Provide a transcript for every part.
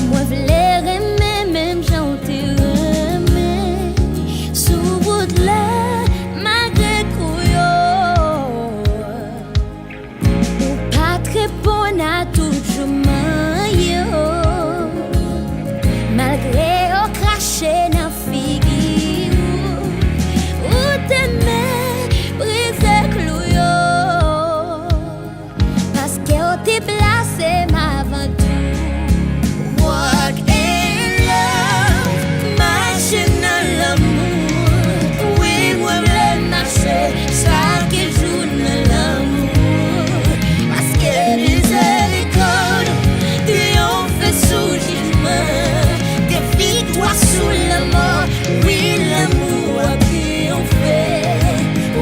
Moi v'lais aimer même j'en remet sous route là malgré couillon ou pas très bon à toujours maillot malgré au craché dans figure ou t'aimer briser clouillot parce que au t'es placé ma aventure. Walk in love, marcher dans l'amour. Oui, moi j'aime marcher chaque jour dans l'amour. Parce que miséricorde triomphe sous jugement, que victoire sous la mort. Oui, l'amour a triomphé.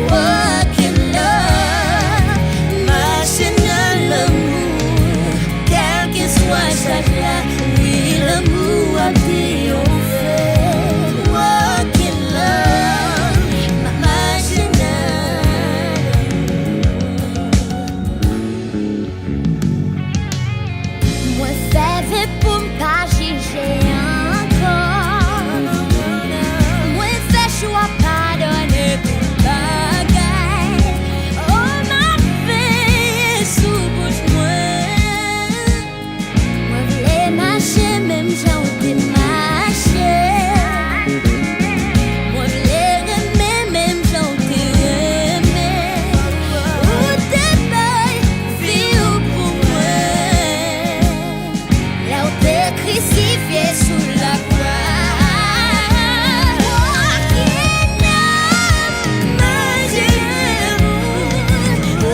Walk in love, marcher dans l'amour, quel que soit chaque là. L'amour a triomphé. Walk in love, ma machine. Moi fais pour m'pas juger encore. Moi fais choix pardonner pour bagaille. Oh ma fille sous bouche moi. Moi v'lais marcher même j'en démarché. Moi v'lais aimer même j'en aimé. Ou t'es belle, vie ou pour moi. Là où t'es crucifié sous la croix. Walk in love, marcher l'amour.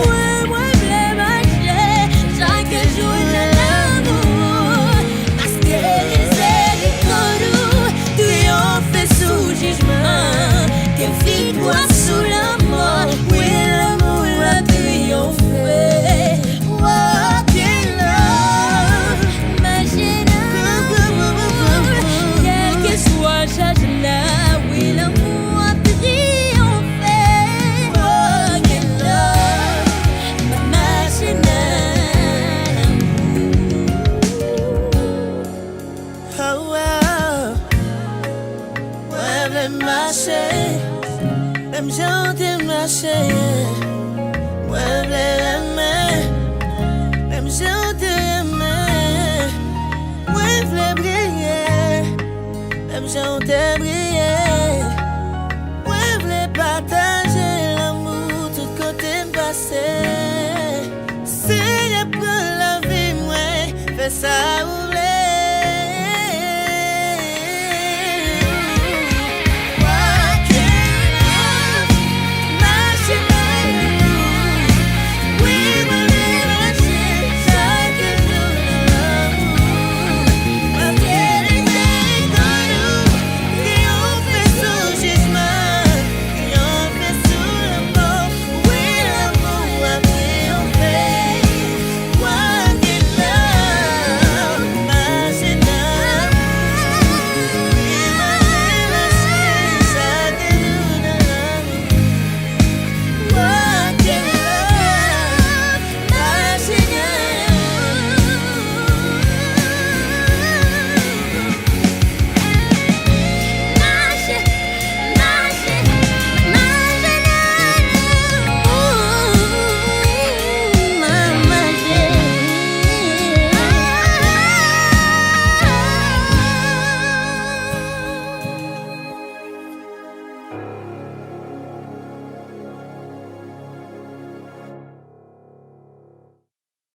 Ouais, moi v'lais marcher chaque jour dans l'amour. Parce que miséricorde triomphe sous jugement, que victoire sous la mort. Oui, l'amour a triomphé. Walk in love, marcher d'amour, quel que soit chaque là. Oui, l'amour a triomphé. Walk in love, marcher d'amour. Oh, wow. Ouais, v'lais marcher, même j'en marcher. Ouais, v'lais aimer, même j'en aimer. Ouais, v'lais briller, même j'en briller. Ouais, v'lais partager l'amour tout côté passé. C'est après la vie, ouais, fais ça.